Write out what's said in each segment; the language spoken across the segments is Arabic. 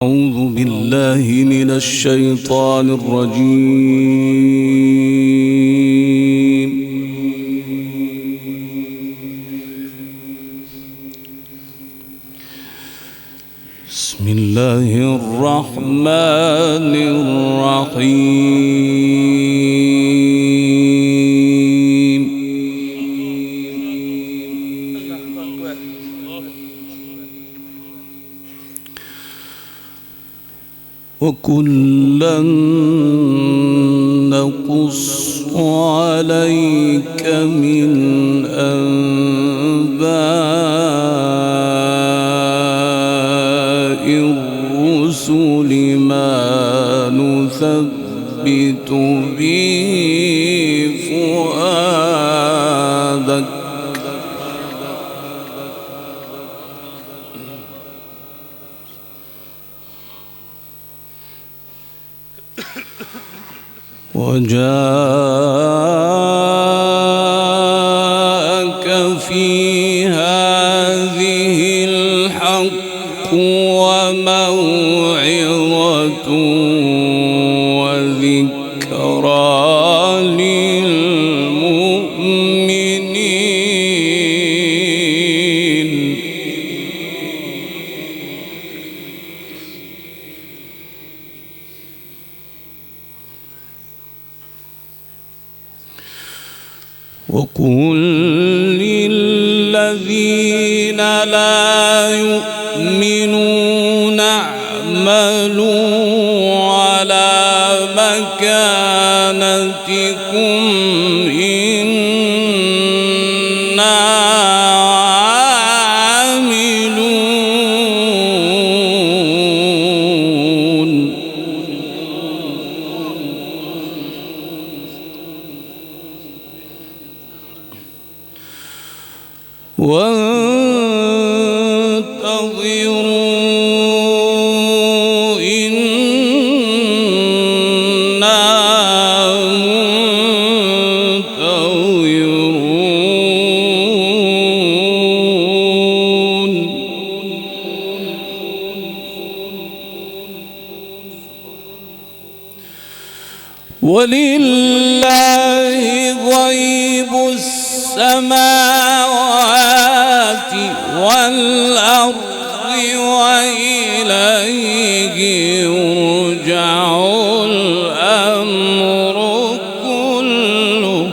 أعوذ بالله من الشيطان الرجيم. بسم الله الرحمن الرحيم. وكلا نقص عليك من أنباء الرسل ما نثبت به فؤادك وجاءك في هذه الحق وموعظة وذكرى للمؤمنين. وقل للذين لا يؤمنون اعملوا على مكانتكم إنا عاملون. وانتظروا إنا منتظرون. ولله غيب السماوات والأرض وإليه يرجع الأمر كله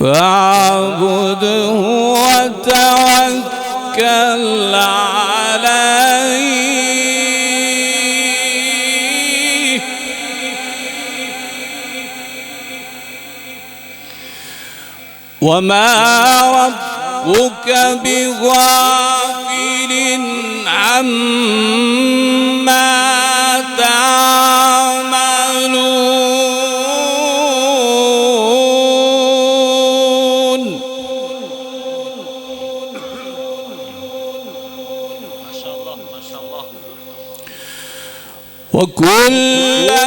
فاعبده وتوكل عليه وما ربك بغافل عما تعملون. ما شاء الله ما شاء الله. وكلا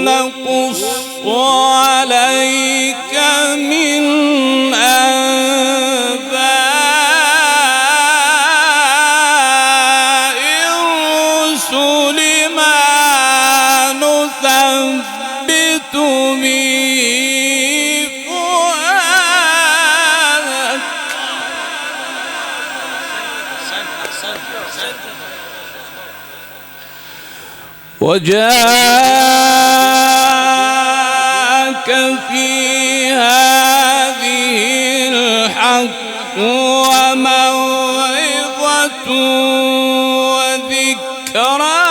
نقص عليك من أنباء الرسل ما نثبت به فؤادك وجاءك في هذه الحق وموعظة وذكرى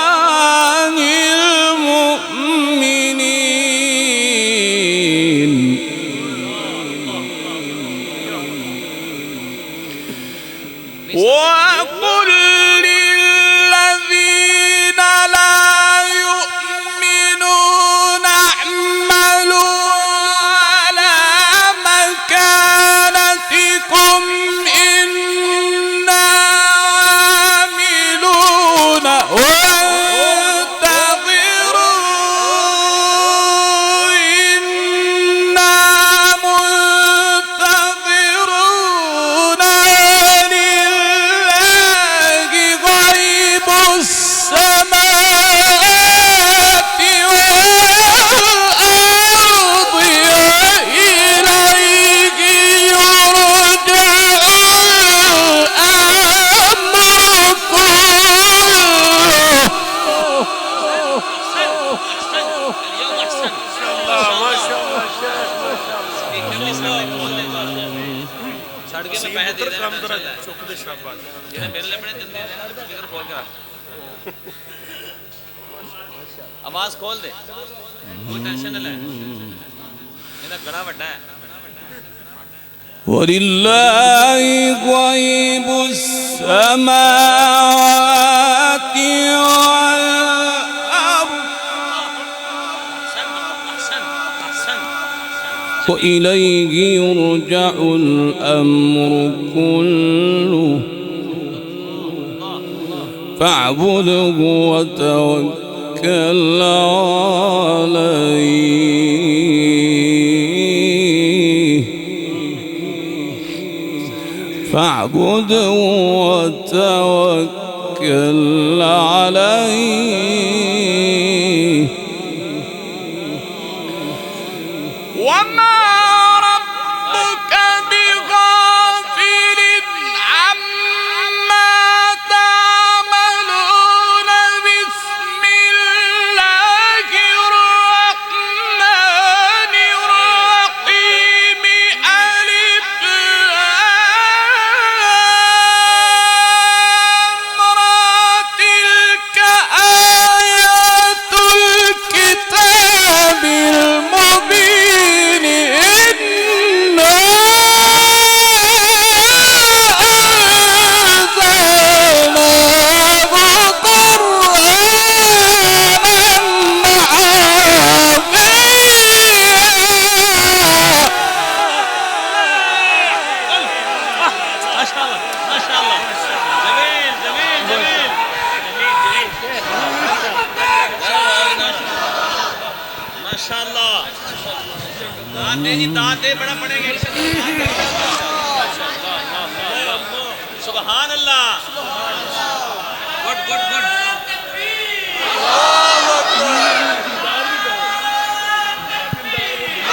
للمؤمنين. وقل للذين لا يؤمنون اعملوا على مكانتكم إنا عاملون وانتظروا إنا منتظرون. ਪੁੱਤਰ ਕੰਮ ਕਰਾ ਚੁੱਕਦੇ ਸ਼ਾਬਾਸ਼ ਜਿਹਨੇ ਮੇਰੇ ਲਈ ਆਪਣੇ ਦਿੰਦੇ ਨੇ ਸਪੀਕਰ ਖੋਲ ਕੇ ਰੱਖ ਆਵਾਜ਼ ਖੋਲ ਦੇ ਕੋਈ ਟੈਨਸ਼ਨ ਨਾ ਲੈ ਇਹਦਾ ਗਲਾ ਵੱਡਾ ਹੈ ولله غيب السماوات والأرض وإليه يرجع الأمر كله فاعبده وتوكل عليه فاعبده وتوكل عليه وما ربك بغافل عما تعملون بسم الله الرحمن الرحيم ألف تلك آيات الكتاب المبين إنا أنزلناه قرآنا عربيا ما شاء الله ما شاء الله جميل جميل جميل ما شاء الله दादे जी दादे बड़ा पड़ेगा सुभान अल्लाह गुड गुड गुड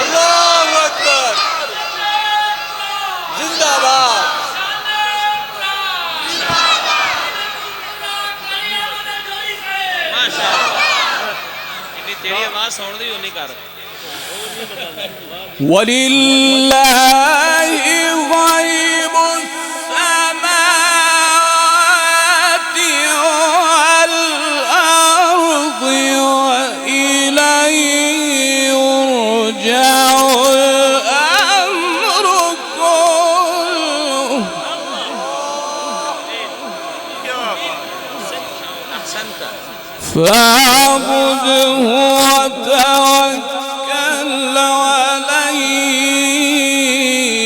अल्लाहु अकबर जिंदाबाद माशाअल्लाह इतनी तेरी आवाज सुन दी उन्हीं कर ولله غيب السماوات والأرض وإليه يرجع الأمر كله احسنت فاعبده وتوكل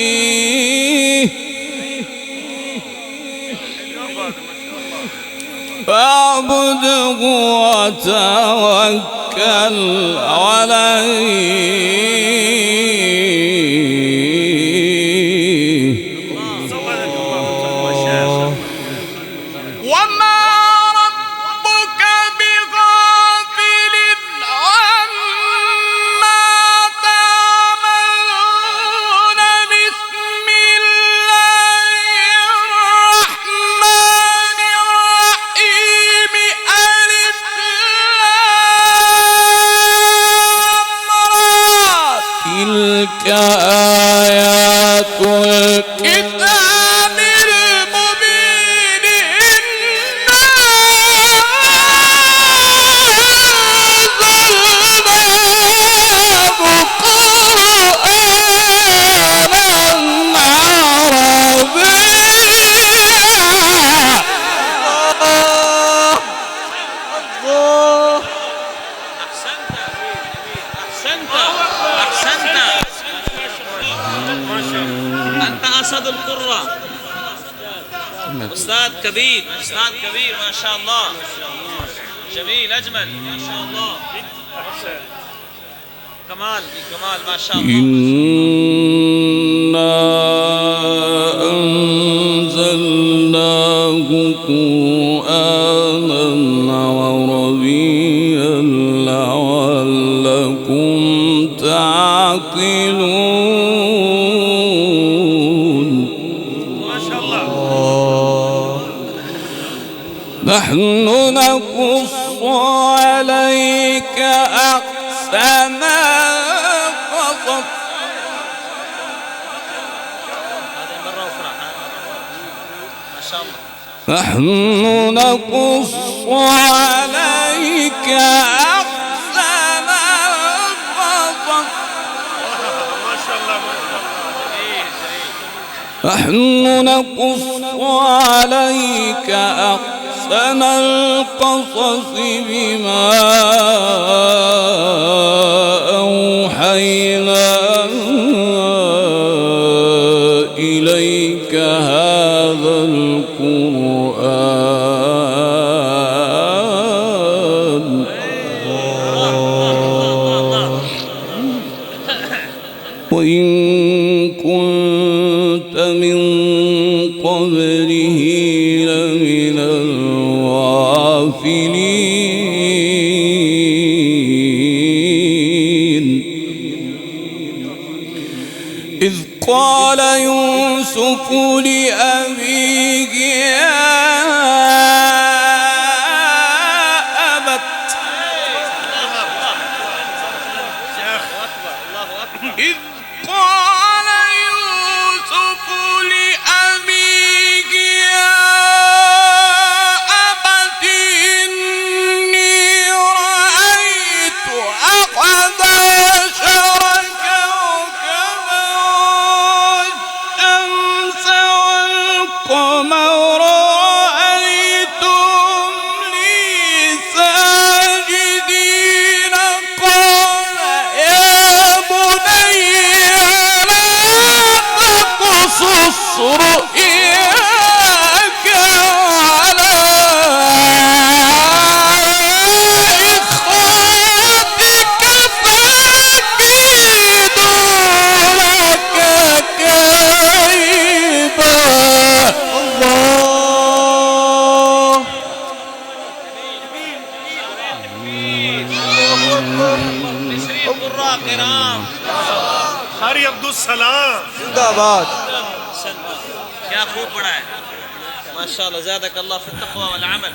عليه فاعبده وتوكل عليه وما ربك بغافل عما تعملون بسم الله الرحمن الرحيم ألف لام را تلك آيات الكتاب المبين إنا أنزلناه قرآنا عربيا احسنت احسنت احسنت انت اسد القرى استاذ كبير ما شاء الله جميل اجمل ما شاء الله كمال ما شاء الله إنا أنزلناه قرآنا عربيا لعلكم تعقلون ما شاء الله نحن نقص عليك أحسن القصص هذه مرة أخرى نحن نقص عليك أحسن القصص نحن نقص عليك أحسن القصص بما أوحينا إليك هذا القرآن وإن كنت من قبله لمن الغافلين إذ قال يوسف لأبيه يا أبت إذ قال يوسف لأبيه يا أبت إني رأيت أحد عشر كوكبا والشمس والقمر رأيتهم لي ساجدين قال يا بني لا تقصص رؤياك على إخوتك فأكيدوا لك كيدا الله مصری قراء کرام قاری عبدالسلام जिंदाबाद क्या खूब पढ़ा है माशाअल्लाह ज़ादक अल्लाह في التقوى والعمل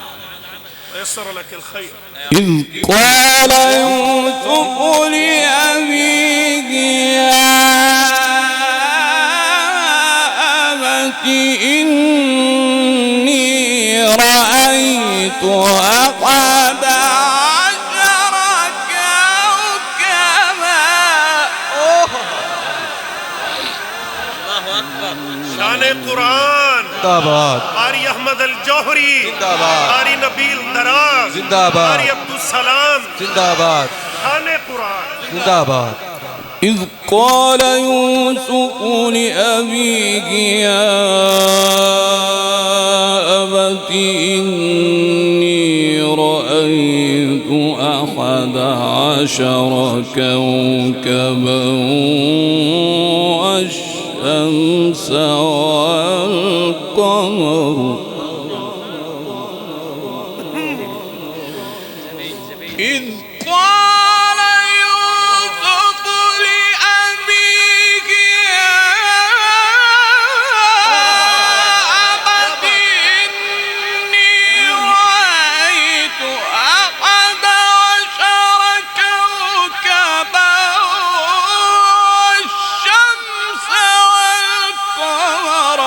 ويسر لك الخير إذ قال يوسف لأبيه يا أبت إني رأيت أحد عشر كوكبا الله أكبر शान कुरान जिंदाबाद قاری احمد الجوहरी जिंदाबाद قاری نبیل دراز जिंदाबाद قاری عبدالسلام जिंदाबाद शान कुरान जिंदाबाद إذ قال يوسف لأبيه يا أبت إني رأيت أحد عشر كوكبا والشمس والقمر إذ قال يوسف لأبيه يا أبت إني رأيت أحد عشر كوكبا والشمس والقمر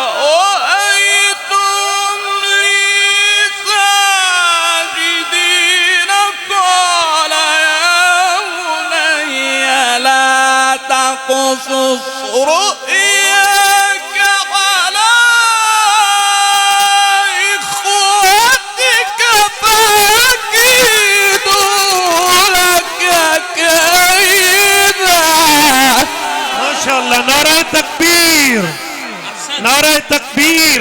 رأيتهم لي ساجدين قال يا بني لا تقصص رؤياك على إخوتك فأكيدوا لك كيدا माशाअल्लाह नारे तकबीर नारे तकबीर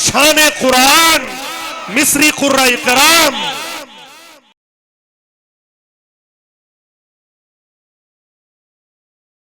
शान कुरान मिस्री कुर्रा करम